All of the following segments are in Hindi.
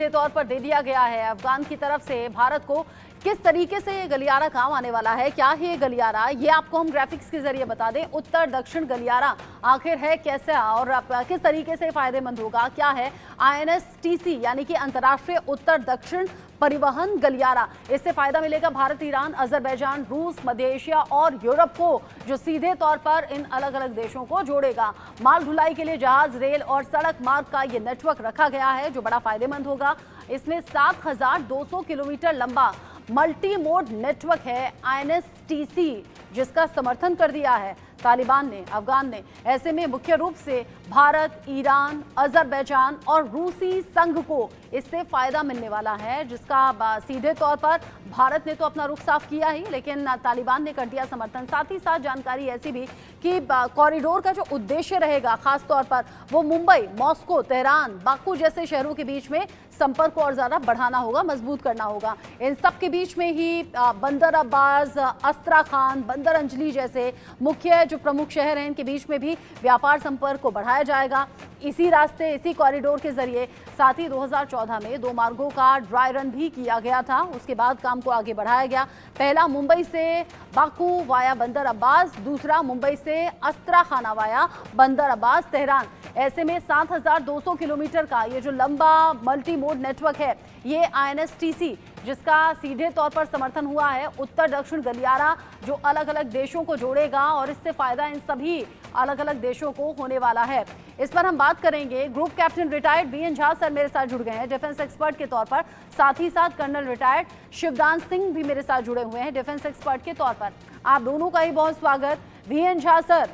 के तौर पर दे दिया गया है अफगान की तरफ से भारत को। किस तरीके से ये गलियारा काम आने वाला है, क्या है ये गलियारा, ये आपको हम ग्राफिक्स के जरिए बता दें। उत्तर दक्षिण गलियारा आखिर है कैसा और किस तरीके से फायदेमंद होगा, क्या है INSTC यानी कि अंतर्राष्ट्रीय उत्तर दक्षिण परिवहन गलियारा। इससे फायदा मिलेगा भारत, ईरान, अजरबैजान, रूस, मध्य एशिया और यूरोप को, जो सीधे तौर पर इन अलग अलग देशों को जोड़ेगा। माल ढुलाई के लिए जहाज, रेल और सड़क मार्ग का ये नेटवर्क रखा गया है जो बड़ा फायदेमंद होगा। इसमें 7200 किलोमीटर लंबा मल्टी मोड नेटवर्क है INSTC, जिसका समर्थन कर दिया है तालिबान ने, अफगान ने। ऐसे में मुख्य रूप से भारत, ईरान, अजरबैजान और रूसी संघ को इससे फायदा मिलने वाला है, जिसका सीधे तौर पर भारत ने तो अपना रुख साफ किया ही, लेकिन तालिबान ने कर दिया समर्थन। साथ ही साथ जानकारी ऐसी भी कि कॉरिडोर का जो उद्देश्य रहेगा खास तौर पर वो मुंबई, मॉस्को, तेहरान, बाकू जैसे शहरों के बीच में संपर्क को और ज्यादा बढ़ाना होगा, मजबूत करना होगा। इन सब के बीच में ही बंदर अब्बास, अस्त्राखान, बंदर अंजलि जैसे मुख्य जो प्रमुख शहर हैं, इनके बीच में भी व्यापार संपर्क को बढ़ाया जाएगा इसी रास्ते, इसी कॉरिडोर के जरिए। साथ ही 2014 में 2 मार्गों का ड्राई रन भी किया गया था, उसके बाद काम को आगे बढ़ाया गया। पहला मुंबई से बाकू वाया बंदर अब्बास, दूसरा मुंबई से अस्त्राखाना वाया बंदर अब्बास तेहरान। ऐसे में 7200 किलोमीटर का ये जो लंबा मल्टी मोड नेटवर्क है, ये INSTC जिसका सीधे तौर पर समर्थन हुआ है, उत्तर दक्षिण गलियारा जो अलग अलग देशों को जोड़ेगा और इससे फायदा इन सभी अलग अलग देशों को होने वाला है। इस पर हम बात करेंगे। Group captain retired VN Jha sir मेरे साथ जुड़ गए हैं डिफेंस एक्सपर्ट के तौर पर, साथ ही साथ कर्नल रिटायर्ड शिवदान सिंह भी मेरे साथ जुड़े हुए हैं डिफेंस एक्सपर्ट के तौर पर। आप दोनों का ही बहुत स्वागत। VN झा सर,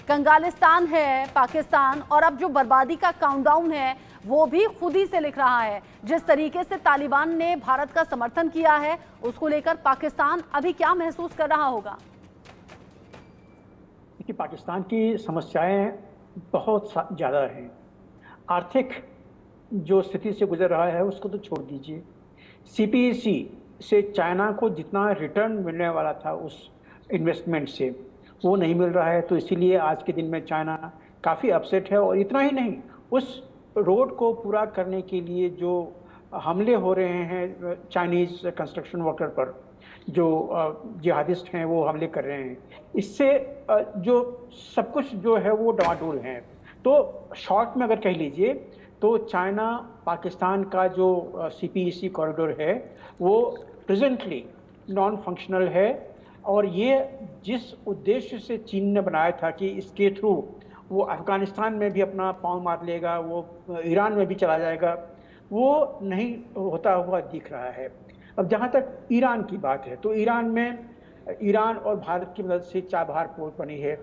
कंगालिस्तान है पाकिस्तान और अब जो बर्बादी का काउंटडाउन है वो भी खुद ही से लिख रहा है। जिस तरीके से तालिबान ने भारत का समर्थन किया है उसको लेकर पाकिस्तान अभी क्या महसूस कर रहा होगा? कि पाकिस्तान की समस्याएं बहुत ज़्यादा हैं। आर्थिक जो स्थिति से गुजर रहा है उसको तो छोड़ दीजिए, CPEC से चाइना को जितना रिटर्न मिलने वाला था उस इन्वेस्टमेंट से वो नहीं मिल रहा है, तो इसीलिए आज के दिन में चाइना काफ़ी अपसेट है। और इतना ही नहीं, उस रोड को पूरा करने के लिए जो हमले हो रहे हैं चाइनीज़ कंस्ट्रक्शन वर्कर पर, जो जिहादिस्ट हैं वो हमले कर रहे हैं, इससे जो सब कुछ जो है वो डमाडोल है। तो शॉर्ट में अगर कह लीजिए तो चाइना पाकिस्तान का जो CPEC कॉरिडोर है वो प्रेजेंटली नॉन फंक्शनल है। और ये जिस उद्देश्य से चीन ने बनाया था कि इसके थ्रू वो अफगानिस्तान में भी अपना पांव मार लेगा, वो ईरान में भी चला जाएगा, वो नहीं होता हुआ दिख रहा है। अब जहाँ तक ईरान की बात है तो ईरान और भारत की मदद से चाबहार पोर्ट बनी है।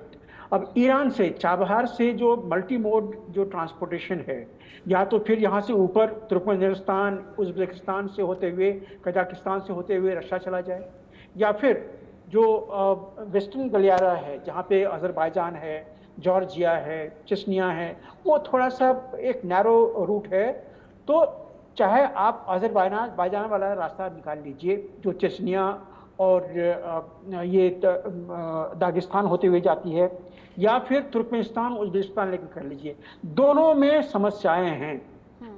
अब ईरान से चाबहार से जो मल्टी मोड जो ट्रांसपोर्टेशन है, या तो फिर यहाँ से ऊपर तुर्कमेनिस्तान, उज़्बेकिस्तान से होते हुए, कजाकिस्तान से होते हुए रशिया चला जाए, या फिर जो वेस्टर्न गलियारा है जहाँ पे अजरबैजान है, जॉर्जिया है, चेचनिया है, वो थोड़ा सा एक नैरो रूट है। तो चाहे आप अजरबैजान वाला रास्ता निकाल लीजिए जो चेचनिया और ये दागिस्तान होते हुए जाती है, या फिर तुर्कमेनिस्तान, उज़्बेकिस्तान लेकर कर लीजिए, दोनों में समस्याएं हैं।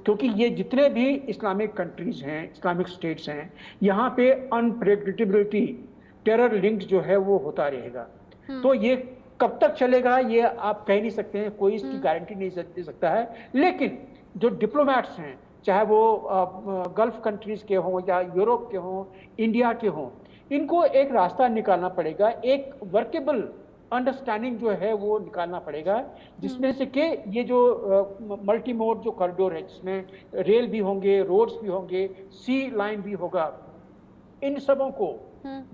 क्योंकि ये जितने भी इस्लामिक कंट्रीज हैं, इस्लामिक स्टेट्स हैं, यहाँ पे अनप्रेडिक्टेबिलिटी, टेरर लिंक्ड जो है वो होता रहेगा। तो ये कब तक चलेगा ये आप कह नहीं सकते हैं, कोई इसकी गारंटी नहीं दे सकता है। लेकिन जो डिप्लोमैट्स हैं, चाहे वो गल्फ कंट्रीज के हों या यूरोप के हों, इंडिया के हों, इनको एक रास्ता निकालना पड़ेगा, एक वर्केबल अंडरस्टैंडिंग जो है वो निकालना पड़ेगा, जिसमें से कि ये जो मल्टी मोड जो कॉरिडोर है, जिसमें रेल भी होंगे, रोड्स भी होंगे, सी लाइन भी होगा, इन सबों को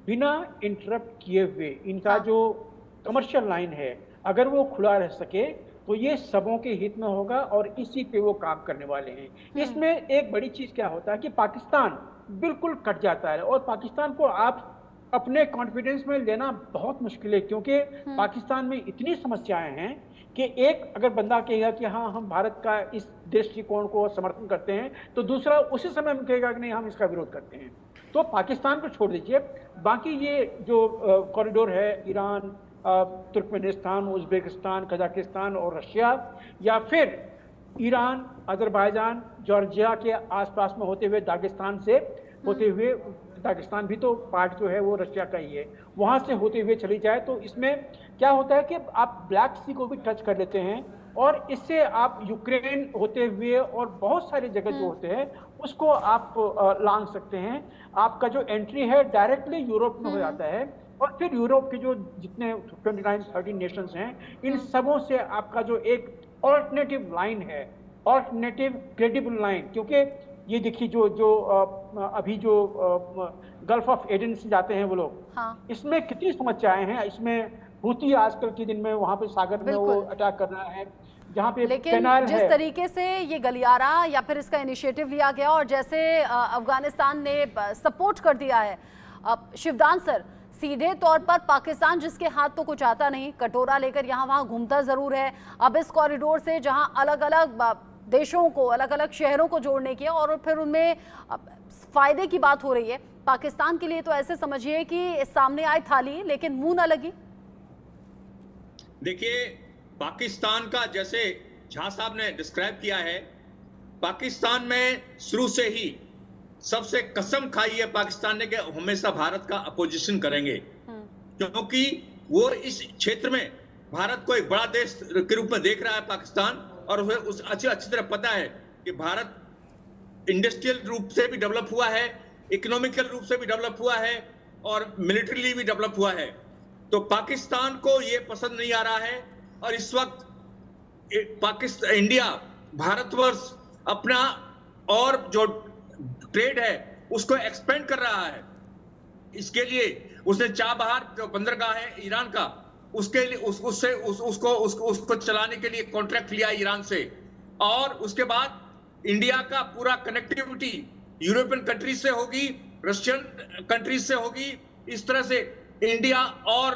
बिना इंटरप्ट किए हुए इनका जो कमर्शियल लाइन है अगर वो खुला रह सके तो ये सबों के हित में होगा और इसी पे वो काम करने वाले हैं। इसमें एक बड़ी चीज क्या होता है कि पाकिस्तान बिल्कुल कट जाता है, और पाकिस्तान को आप अपने कॉन्फिडेंस में लेना बहुत मुश्किल है, क्योंकि पाकिस्तान में इतनी समस्याएं हैं कि एक अगर बंदा कहेगा कि हाँ हम भारत का इस दृष्टिकोण को समर्थन करते हैं, तो दूसरा उसी समय में कहेगा कि नहीं हम इसका विरोध करते हैं। तो पाकिस्तान को छोड़ दीजिए, बाकी ये जो कॉरिडोर है ईरान, तुर्कमेनिस्तान, उज़्बेकिस्तान, कजाकिस्तान और रशिया, या फिर ईरान, अजरबैजान, जॉर्जिया के आसपास में होते हुए दागिस्तान से होते हुए, दागिस्तान भी तो पार्ट जो है वो रशिया का ही है, वहां से होते हुए चली जाए तो इसमें क्या होता है कि आप ब्लैक सी को भी टच कर लेते हैं और इससे आप यूक्रेन होते हुए और बहुत सारी जगह जो होते हैं उसको आप लांघ सकते हैं। आपका जो एंट्री है डायरेक्टली यूरोप में हो जाता है और फिर यूरोप के जो जितने 29-30 नेशंस हैं इन सबों से आपका जो एक ऑल्टरनेटिव लाइन है, ऑल्टरनेटिव क्रेडिबल लाइन, क्योंकि ये देखिए जो जो अभी जो गल्फ ऑफ एडन से जाते हैं वो लोग, हाँ। इसमें कितनी समस्याएं हैं। इसमें हुती आजकल के दिन में वहां पे सागर में वो अटैक कर रहा है जहाँ पे लेकिन जिस तरीके से ये गलियारा या फिर इसका इनिशिएटिव लिया गया और जैसे अफगानिस्तान ने सपोर्ट कर दिया है, शिवदान सर, सीधे तौर पर पाकिस्तान जिसके हाथ तो कुछ आता नहीं, कटोरा लेकर यहाँ वहाँ घूमता जरूर है। अब इस कॉरिडोर से जहाँ अलग अलग देशों को, अलग अलग शहरों को जोड़ने की और फिर उनमें फायदे की बात हो रही है, पाकिस्तान के लिए तो ऐसे समझिए कि सामने आए थाली लेकिन मुंह न लगी। देखिए, पाकिस्तान का जैसे झा साहब ने डिस्क्राइब किया है, पाकिस्तान में शुरू से ही सबसे कसम खाई है पाकिस्तान ने कि हमेशा भारत का अपोजिशन करेंगे, क्योंकि वो इस क्षेत्र में भारत को एक बड़ा देश के रूप में देख रहा है पाकिस्तान, और उसे उस अच्छी तरह पता है कि भारत इंडस्ट्रियल रूप से भी डेवलप हुआ है, इकोनॉमिकल रूप से भी डेवलप हुआ है और मिलिट्रीली भी डेवलप हुआ है। तो पाकिस्तान को ये पसंद नहीं आ रहा है और इस वक्त पाकिस्तान, इंडिया, भारतवर्ष अपना और जो ट्रेड है उसको एक्सपेंड कर रहा है। इसके लिए उसने चाबहार जो बंदरगाह है ईरान का, उसके लिए उसको चलाने के लिए कॉन्ट्रैक्ट लिया ईरान से, और उसके बाद इंडिया का पूरा कनेक्टिविटी यूरोपियन कंट्रीज से होगी, रशियन कंट्रीज से होगी। इस तरह से इंडिया और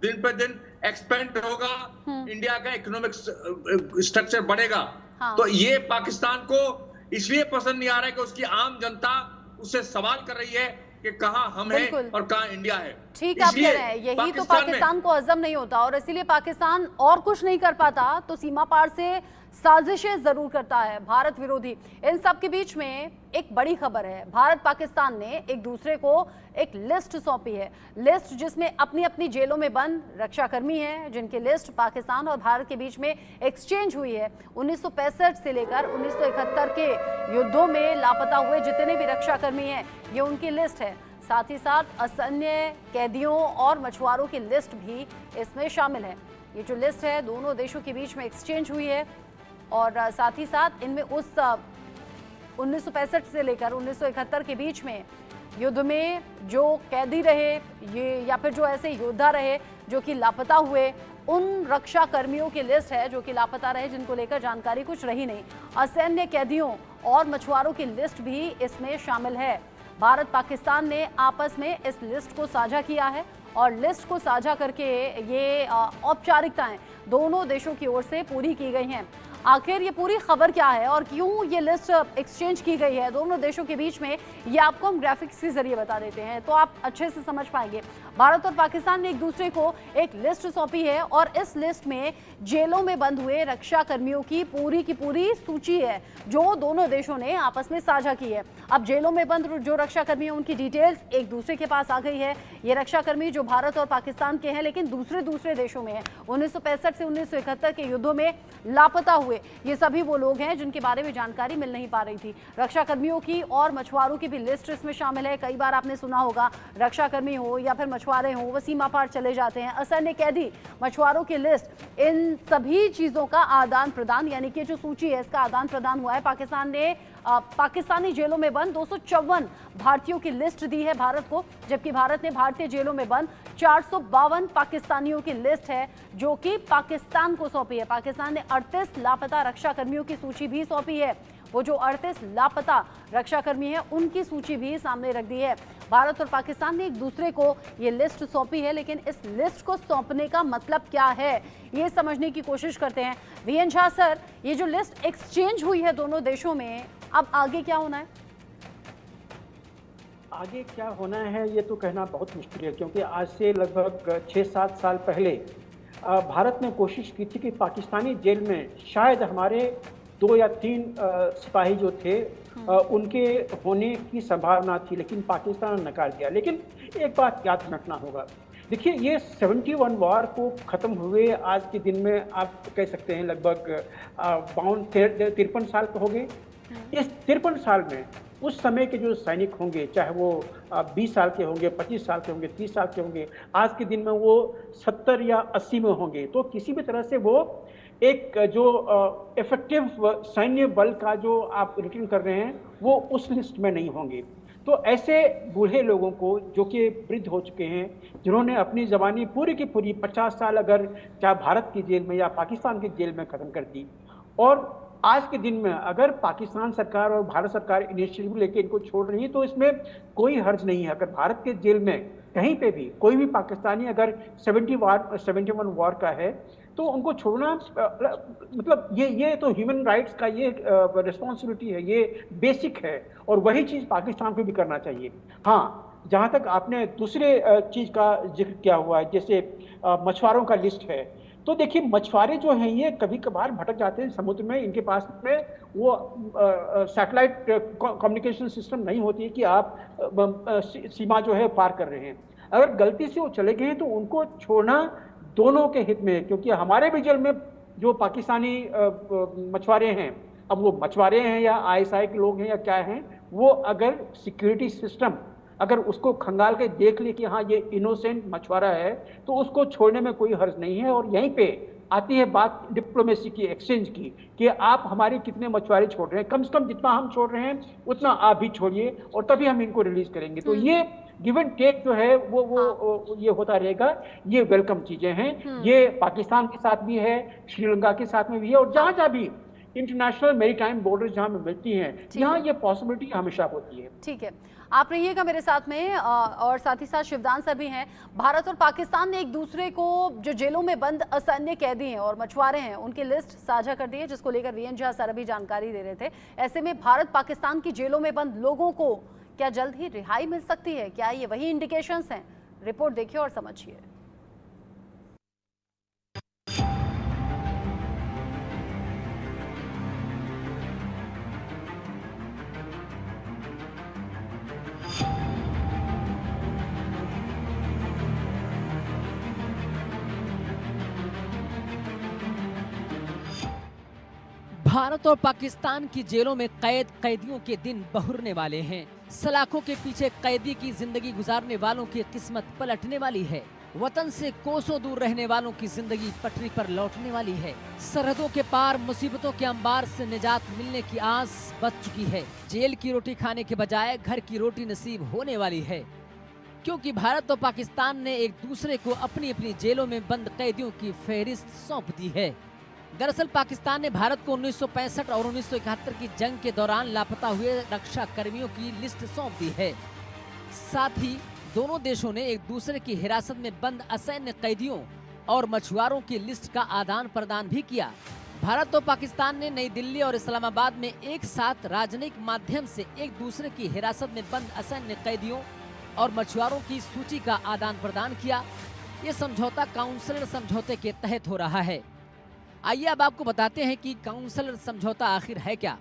दिन पर दिन एक्सपेंड होगा, इंडिया का इकोनॉमिक स्ट्रक्चर बढ़ेगा। हाँ। तो ये पाकिस्तान को इसलिए पसंद नहीं आ रहा है कि उसकी आम जनता उससे सवाल कर रही है कि कहां हम हैं और कहां इंडिया है। ठीक आप कह रहे हैं, यही तो पाकिस्तान को हजम नहीं होता और इसीलिए पाकिस्तान और कुछ नहीं कर पाता तो सीमा पार से साजिशें जरूर करता है, भारत विरोधी। इन सब के बीच में एक बड़ी खबर है, भारत पाकिस्तान ने एक दूसरे को एक लिस्ट सौंपी है, लिस्ट जिसमें अपनी अपनी जेलों में बंद रक्षाकर्मी हैं, जिनकी लिस्ट पाकिस्तान और भारत के बीच में एक्सचेंज हुई है। 1965 से लेकर 1971 के युद्धों में लापता हुए जितने भी रक्षाकर्मी हैं ये उनकी लिस्ट है। साथ ही साथ असैन्य कैदियों और मछुआरों की लिस्ट भी इसमें शामिल है। ये जो लिस्ट है दोनों देशों के बीच में एक्सचेंज हुई है और साथ ही साथ इनमें उस 1965 से लेकर 1971 के बीच में युद्ध में जो कैदी रहे ये या फिर जो ऐसे योद्धा रहे जो कि लापता हुए, उन रक्षा कर्मियों की लिस्ट है जो कि लापता रहे, जिनको लेकर जानकारी कुछ रही नहीं। असैन्य कैदियों और मछुआरों की लिस्ट भी इसमें शामिल है। भारत पाकिस्तान ने आपस में इस लिस्ट को साझा किया है और लिस्ट को साझा करके ये औपचारिकताएं दोनों देशों की ओर से पूरी की गई हैं। आखिर ये पूरी खबर क्या है और क्यों ये लिस्ट एक्सचेंज की गई है दोनों देशों के बीच में, ये आपको हम ग्राफिक्स के जरिए बता देते हैं तो आप अच्छे से समझ पाएंगे। भारत और पाकिस्तान ने एक दूसरे को एक लिस्ट सौंपी है और इस लिस्ट में जेलों में बंद हुए रक्षा कर्मियों की पूरी सूची है जो दोनों देशों ने आपस में साझा की है। अब जेलों में बंद जो रक्षा कर्मी हैं उनकी डिटेल्स एक दूसरे के पास आ गई है। ये रक्षा कर्मी जो भारत और पाकिस्तान के हैं लेकिन दूसरे देशों में है, 1965 से 1971 के युद्धों में लापता हुए ये सभी वो लोग हैं जिनके बारे में जानकारी मिल नहीं पा रही थी। रक्षा कर्मियों की और मछुआरों की भी लिस्ट इसमें शामिल है। कई बार आपने सुना होगा रक्षा कर्मी हो या फिर मछुआरे हो वो सीमा पार चले जाते हैं। असैन्य कैदी, मछुआरों की लिस्ट, इन सभी चीजों का आदान प्रदान यानी कि जो सूची है इसका आदान प्रदान हुआ है। पाकिस्तान ने पाकिस्तानी जेलों में बंद 254 भारतीयों की लिस्ट दी है भारत को, जबकि भारत ने भारतीय जेलों में बंद 452 पाकिस्तानियों की लिस्ट है जो कि पाकिस्तान को सौंपी है। पाकिस्तान ने 38 लापता रक्षा कर्मियों की सूची भी सौंपी है। वो जो 38 लापता रक्षा कर्मी हैं उनकी सूची भी सामने रख दी है। भारत और पाकिस्तान ने एक दूसरे को ये लिस्ट सौंपी है, लेकिन इस लिस्ट को सौंपने का मतलब क्या है ये समझने की कोशिश करते हैं। वीएन झा सर, ये जो लिस्ट एक्सचेंज हुई है दोनों देशों में, अब आगे क्या होना है? आगे क्या होना है ये तो कहना बहुत मुश्किल है, क्योंकि आज से लगभग 6-7 साल पहले भारत ने कोशिश की थी कि पाकिस्तानी जेल में शायद हमारे 2 या 3 सिपाही जो थे उनके होने की संभावना थी, लेकिन पाकिस्तान ने नकार दिया। लेकिन एक बात याद रखना होगा, देखिए ये 71 वॉर को ख़त्म हुए आज के दिन में आप कह सकते हैं लगभग 53 साल हो गए। इस 53 साल में उस समय के जो सैनिक होंगे, चाहे वो 20 साल के होंगे, 25 साल के होंगे, 30 साल के होंगे, आज के दिन में वो 70 या 80 में होंगे, तो किसी भी तरह से वो एक जो इफेक्टिव सैन्य बल का जो आप रिटर्न कर रहे हैं वो उस लिस्ट में नहीं होंगे। तो ऐसे बूढ़े लोगों को जो कि वृद्ध हो चुके हैं, जिन्होंने अपनी जवानी पूरी की पूरी 50 साल अगर चाहे भारत की जेल में या पाकिस्तान की जेल में ख़त्म कर दी, और आज के दिन में अगर पाकिस्तान सरकार और भारत सरकार इनिशिएटिव लेके इनको छोड़ रही है तो इसमें कोई हर्ज नहीं है। अगर भारत के जेल में कहीं पे भी कोई भी पाकिस्तानी अगर 71 वॉर का है तो उनको छोड़ना मतलब ये तो ह्यूमन राइट्स का ये रिस्पॉन्सिबिलिटी है, ये बेसिक है, और वही चीज़ पाकिस्तान को भी करना चाहिए। हाँ, जहाँ तक आपने दूसरे चीज़ का जिक्र किया हुआ है, जैसे मछुआरों का लिस्ट है, तो देखिए मछुआरे जो हैं ये कभी कभार भटक जाते हैं समुद्र में, इनके पास में वो सैटेलाइट कम्युनिकेशन सिस्टम नहीं होती है कि आप सीमा जो है पार कर रहे हैं। अगर गलती से वो चले गए हैं तो उनको छोड़ना दोनों के हित में है, क्योंकि हमारे भी जल में जो पाकिस्तानी मछुआरे हैं, अब वो मछुआरे हैं या ISI के लोग हैं या क्या हैं, वो अगर सिक्योरिटी सिस्टम अगर उसको खंगाल के देख ले कि हाँ ये इनोसेंट मछुआरा है, तो उसको छोड़ने में कोई हर्ज नहीं है। और यहीं पे आती है बात डिप्लोमेसी की, एक्सचेंज की, कि आप हमारे कितने मछुआरे छोड़ रहे हैं, कम से कम जितना हम छोड़ रहे हैं उतना आप भी छोड़िए और तभी हम इनको रिलीज करेंगे। तो ये गिव एंड टेक जो है वो ये होता रहेगा, ये वेलकम चीजें हैं। ये पाकिस्तान के साथ भी है, श्रीलंका के साथ में भी है, और जहां जहां भी इंटरनेशनल मैरीटाइम बॉर्डर्स जहां मिलती हैं, यहाँ ये पॉसिबिलिटी हमेशा होती है। ठीक है, आप रहिएगा मेरे साथ में, और साथ ही साथ शिवदान सर भी हैं। भारत और पाकिस्तान ने एक दूसरे को जो जेलों में बंद असैन्य कैदी हैं और मछुआरे हैं उनकी लिस्ट साझा कर दी है, जिसको लेकर वीएन झा सर अभी जानकारी दे रहे थे। ऐसे में भारत पाकिस्तान की जेलों में बंद लोगों को क्या जल्द ही रिहाई मिल सकती है? क्या ये वही इंडिकेशंस हैं? रिपोर्ट देखिए और समझिए। भारत और पाकिस्तान की जेलों में कैदियों के दिन बहुरने वाले हैं। सलाखों के पीछे कैदी की जिंदगी गुजारने वालों की किस्मत पलटने वाली है। वतन से कोसों दूर रहने वालों की जिंदगी पटरी पर लौटने वाली है। सरहदों के पार मुसीबतों के अंबार से निजात मिलने की आस बच चुकी है। जेल की रोटी खाने के बजाय घर की रोटी नसीब होने वाली है, क्योंकि भारत और पाकिस्तान ने एक दूसरे को अपनी अपनी जेलों में बंद कैदियों की फहरिस्त सौंप दी है। दरअसल पाकिस्तान ने भारत को 1965 और 1971 की जंग के दौरान लापता हुए रक्षा कर्मियों की लिस्ट सौंप दी है। साथ ही दोनों देशों ने एक दूसरे की हिरासत में बंद असैन्य कैदियों और मछुआरों की लिस्ट का आदान प्रदान भी किया। भारत और पाकिस्तान ने नई दिल्ली और इस्लामाबाद में एक साथ राजनयिक माध्यम से एक दूसरे की हिरासत में बंद असैन्य कैदियों और मछुआरों की सूची का आदान प्रदान किया। ये समझौता काउंसिलर समझौते के तहत हो रहा है। आइए अब आपको बताते हैं कि काउंसिलर समझौता आखिर है क्या।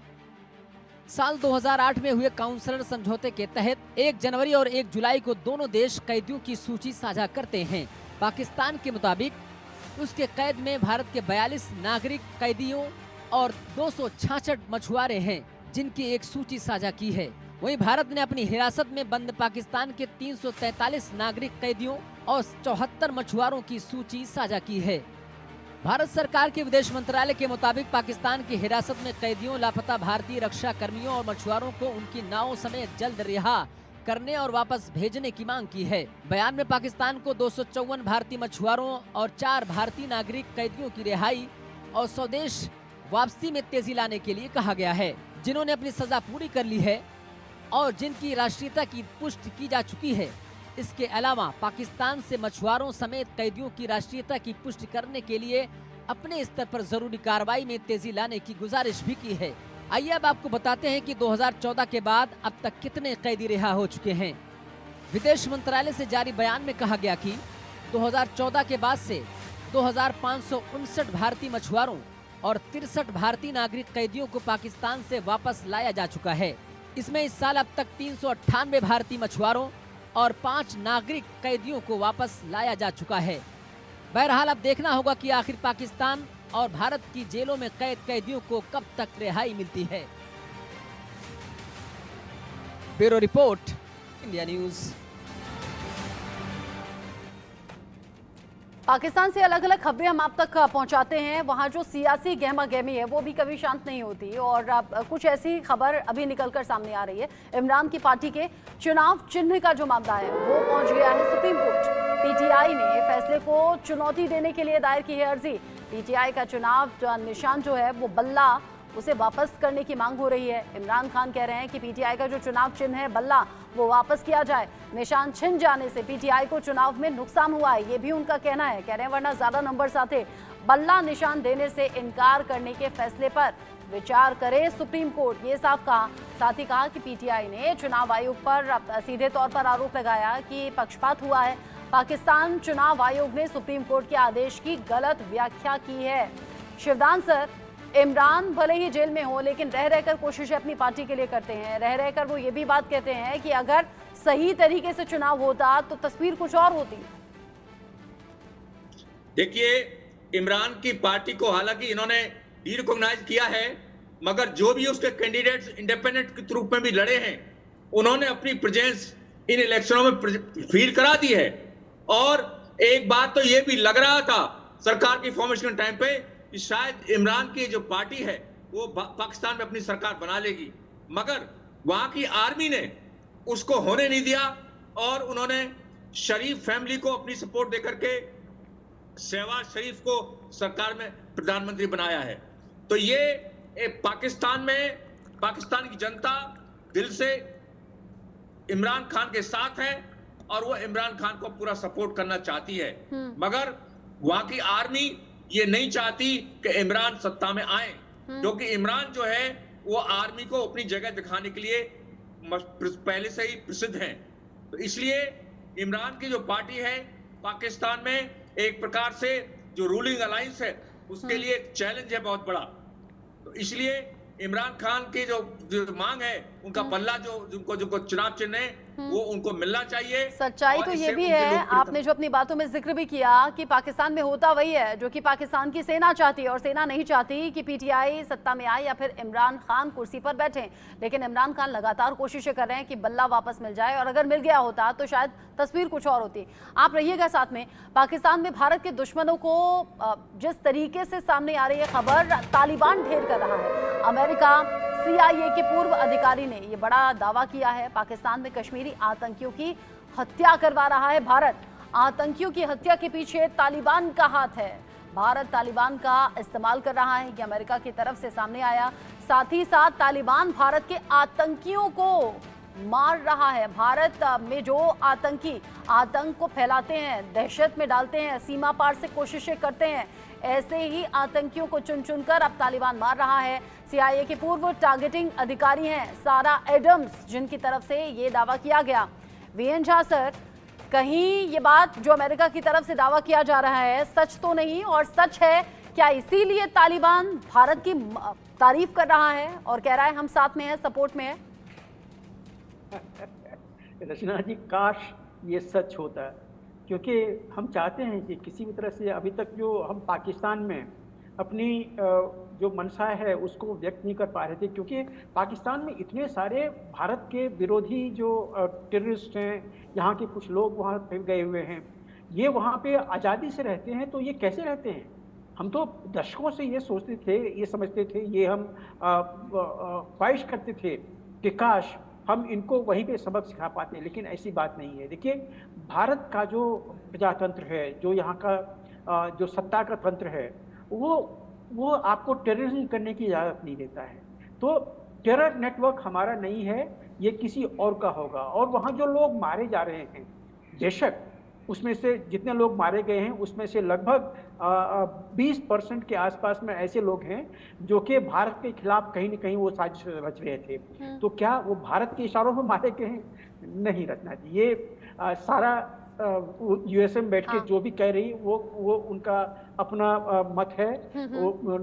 साल 2008 में हुए काउंसिलर समझौते के तहत 1 जनवरी और 1 जुलाई को दोनों देश कैदियों की सूची साझा करते हैं। पाकिस्तान के मुताबिक उसके कैद में भारत के 42 नागरिक कैदियों और 266 मछुआरे हैं, जिनकी एक सूची साझा की है। वहीं भारत ने अपनी हिरासत में बंद पाकिस्तान के 343 नागरिक कैदियों और 74 मछुआरों की सूची साझा की है। भारत सरकार के विदेश मंत्रालय के मुताबिक पाकिस्तान की हिरासत में कैदियों, लापता भारतीय रक्षा कर्मियों और मछुआरों को उनकी नावों समेत जल्द रिहा करने और वापस भेजने की मांग की है। बयान में पाकिस्तान को 254 भारतीय मछुआरों और 4 भारतीय नागरिक कैदियों की रिहाई और स्वदेश वापसी में तेजी लाने के लिए कहा गया है, जिन्होंने अपनी सजा पूरी कर ली है और जिनकी राष्ट्रीयता की पुष्टि की जा चुकी है। इसके अलावा पाकिस्तान से मछुआरों समेत कैदियों की राष्ट्रीयता की पुष्टि करने के लिए अपने स्तर पर जरूरी कार्रवाई में तेजी लाने की गुजारिश भी की है। आइए अब आपको बताते हैं कि 2014 के बाद अब तक कितने कैदी रिहा हो चुके हैं। विदेश मंत्रालय से जारी बयान में कहा गया कि 2014 के बाद से 2559 भारतीय मछुआरों, और 63 भारतीय नागरिक कैदियों को पाकिस्तान से वापस लाया जा चुका है। इसमें इस साल अब तक 398 भारतीय मछुआरों और 5 नागरिक कैदियों को वापस लाया जा चुका है। बहरहाल अब देखना होगा कि आखिर पाकिस्तान और भारत की जेलों में कैद कैदियों को कब तक रिहाई मिलती है। Bureau report, India news. Pakistan से अलग अलग खबरें हम आप तक पहुंचाते हैं। वहां जो सियासी गहमा गहमी है वो भी कभी शांत नहीं होती और कुछ ऐसी खबर अभी निकलकर सामने आ रही है। इमरान की पार्टी के चुनाव चिन्ह का जो मामला है वो पहुंच गया है सुप्रीम कोर्ट। पीटीआई ने फैसले को चुनौती देने के लिए दायर की है अर्जी। पीटीआई का चुनाव निशान जो है वो बल्ला, उसे वापस करने की मांग हो रही है। इमरान खान कह रहे हैं कि पीटीआई का जो चुनाव चिन्ह है बल्ला वो वापस किया जाए। निशान छिन जाने से पीटीआई को चुनाव में नुकसान हुआ है, ये भी उनका कहना है। कह रहे हैं वरना ज्यादा नंबर आते। बल्ला निशान देने से इनकार करने के फैसले पर विचार करे सुप्रीम कोर्ट, ये साफ कहा। साथ ही कहा कि पीटीआई ने चुनाव आयोग पर सीधे तौर पर आरोप लगाया कि पक्षपात हुआ है। पाकिस्तान चुनाव आयोग ने सुप्रीम कोर्ट के आदेश की गलत व्याख्या की है। शिवदान सर, इमरान भले ही जेल में हो लेकिन रह रहकर कोशिशें अपनी पार्टी के लिए करते हैं। रह रहकर वो ये भी बात कहते हैं कि अगर सही तरीके से चुनाव होता तो तस्वीर कुछ और होती। देखिए, इमरान की पार्टी को हालांकि इन्होंने रिकॉग्नाइज किया है, मगर जो भी उसके कैंडिडेट्स इंडिपेंडेंट के रूप में भी लड़े हैं, उन्होंने अपनी प्रेजेंस इन इलेक्शनों में फील करा दी है। और एक बात तो ये भी लग रहा था सरकार की फॉर्मेशन टाइम पे कि शायद इमरान की जो पार्टी है वो पाकिस्तान में अपनी सरकार बना लेगी, मगर वहां की आर्मी ने उसको होने नहीं दिया और उन्होंने शरीफ फैमिली को अपनी सपोर्ट देकर के शहबाज शरीफ को सरकार में प्रधानमंत्री बनाया है। तो ये पाकिस्तान में पाकिस्तान की जनता दिल से इमरान खान के साथ है और वो इमरान खान को पूरा सपोर्ट करना चाहती है, मगर वहां की आर्मी ये नहीं चाहती कि इमरान सत्ता में आए, क्योंकि इमरान जो है वो आर्मी को अपनी जगह दिखाने के लिए पहले से ही प्रसिद्ध हैं। तो इसलिए इमरान की जो पार्टी है पाकिस्तान में एक प्रकार से जो रूलिंग अलायंस है उसके लिए एक चैलेंज है बहुत बड़ा। तो इसलिए इमरान खान की जो मांग है उनका बल्ला जो चुनाव चिन्ह है वो उनको मिलना चाहिए। सच्चाई तो ये भी है, आपने जो अपनी बातों में जिक्र भी किया कि पाकिस्तान में होता वही है जो कि पाकिस्तान की सेना चाहती है और सेना नहीं चाहती कि पीटीआई सत्ता में आए या फिर इमरान खान कुर्सी पर बैठे। लेकिन इमरान खान लगातार कोशिशें कर रहे हैं कि बल्ला वापस मिल जाए और अगर मिल गया होता तो शायद तस्वीर कुछ और होती। आप रहिएगा साथ में। पाकिस्तान में भारत के दुश्मनों को जिस तरीके से सामने आ रही है खबर, तालिबान ढेर कर रहा है। अमेरिका CIA के पूर्व अधिकारी ने यह बड़ा दावा किया है, पाकिस्तान में कश्मीरी आतंकियों की हत्या करवा रहा है भारत। आतंकियों की हत्या के पीछे तालिबान का हाथ है। भारत तालिबान का इस्तेमाल कर रहा है, ये अमेरिका की तरफ से सामने आया। साथ ही साथ तालिबान भारत के आतंकियों को मार रहा है। भारत में जो आतंकी आतंक को फैलाते हैं, दहशत में डालते हैं, सीमा पार से कोशिशें करते हैं, ऐसे ही आतंकियों को चुन चुनकर अब तालिबान मार रहा है। CIA के पूर्व टारगेटिंग अधिकारी हैं सारा एडम्स, जिनकी तरफ से ये दावा किया गया। VN झा सर, कहीं ये बात जो अमेरिका की तरफ से दावा किया जा रहा है सच तो नहीं, और सच है क्या इसीलिए तालिबान भारत की तारीफ कर रहा है और कह रहा है हम साथ में हैं, सपोर्ट में है? रचना जी, काश ये सच होता, क्योंकि हम चाहते हैं कि किसी भी तरह से अभी तक जो हम पाकिस्तान में अपनी जो मंशा है उसको व्यक्त नहीं कर पा रहे थे, क्योंकि पाकिस्तान में इतने सारे भारत के विरोधी जो टेररिस्ट हैं, यहाँ के कुछ लोग वहाँ पे गए हुए हैं, ये वहाँ पे आज़ादी से रहते हैं। तो ये कैसे रहते हैं? हम तो दशकों से ये सोचते थे, ये समझते थे, ये हम ख्वाहिश करते थे कि काश हम इनको वहीं पे सबक सिखा पाते, लेकिन ऐसी बात नहीं है। देखिए, भारत का जो प्रजातंत्र है, जो यहाँ का जो सत्ता का तंत्र है, वो आपको टेररिज्म करने की इजाज़त नहीं देता है। तो टेरर नेटवर्क हमारा नहीं है, ये किसी और का होगा। और वहाँ जो लोग मारे जा रहे हैं, बेशक उसमें से जितने लोग मारे गए हैं उसमें से लगभग 20% के आसपास में ऐसे लोग हैं जो कि भारत के खिलाफ कहीं न कहीं वो साजिश रच रहे थे। तो क्या वो भारत के इशारों में मारे गए हैं? नहीं रचना जी, ये सारा यूएसए में बैठ के हाँ। जो भी कह रही वो उनका अपना मत है। वो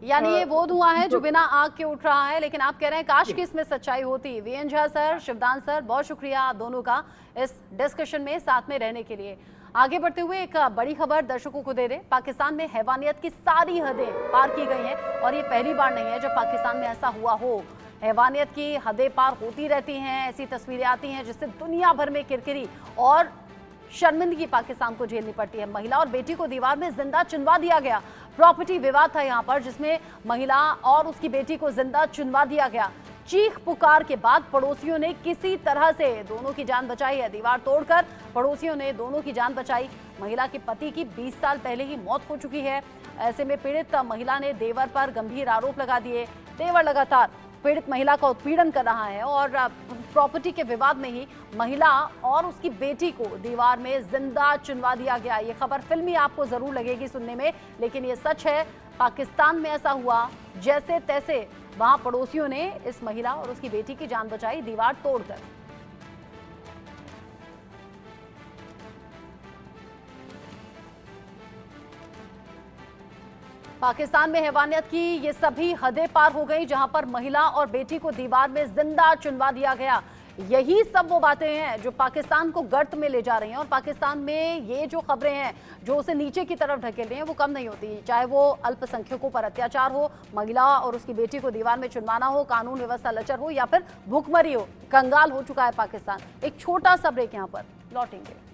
यानी ये वो धुआं है जो बिना आग के उठ रहा है, लेकिन आप कह रहे हैं काश कि इसमें सच्चाई होती। वीएन झा सर, शिवदान सर, बहुत शुक्रिया आप दोनों का इस डिस्कशन में साथ में रहने के लिए। आगे बढ़ते हुए एक बड़ी खबर दर्शकों को दे रहे। पाकिस्तान में हैवानियत की सारी हदें पार की गई हैं और ये पहली बार नहीं है जब पाकिस्तान में ऐसा हुआ हो। हैवानियत की हदें पार होती रहती हैं, ऐसी तस्वीरें आती हैं जिससे दुनिया भर में किरकिरी और शर्मिंदगी पाकिस्तान को झेलनी पड़ती है। महिला और बेटी को दीवार में जिंदा चुनवा दिया गया। प्रॉपर्टी विवाद था यहाँ पर, जिसमें महिला और उसकी बेटी को जिंदा चुनवा दिया गया। चीख पुकार के बाद पड़ोसियों ने किसी तरह से दोनों की जान बचाई है। दीवार तोड़कर पड़ोसियों ने दोनों की जान बचाई। महिला के पति की 20 साल पहले ही मौत हो चुकी है। ऐसे में पीड़ित महिला ने देवर पर गंभीर आरोप लगा दिए। देवर लगातार पीड़ित महिला का उत्पीड़न कर रहा है और प्रॉपर्टी के विवाद में ही महिला और उसकी बेटी को दीवार में जिंदा चुनवा दिया गया। ये खबर फिल्मी आपको जरूर लगेगी सुनने में, लेकिन ये सच है। पाकिस्तान में ऐसा हुआ, जैसे तैसे वहां पड़ोसियों ने इस महिला और उसकी बेटी की जान बचाई दीवार तोड़कर। पाकिस्तान में हैवानियत की ये सभी हदें पार हो गई, जहां पर महिला और बेटी को दीवार में जिंदा चुनवा दिया गया। यही सब वो बातें हैं जो पाकिस्तान को गर्त में ले जा रही हैं और पाकिस्तान में ये जो खबरें हैं जो उसे नीचे की तरफ ढकेल रही हैं वो कम नहीं होती। चाहे वो अल्पसंख्यकों पर अत्याचार हो, महिला और उसकी बेटी को दीवार में चुनवाना हो, कानून व्यवस्था लचर हो या फिर भूखमरी हो, कंगाल हो चुका है पाकिस्तान। एक छोटा सा ब्रेक यहाँ पर, लौटेंगे।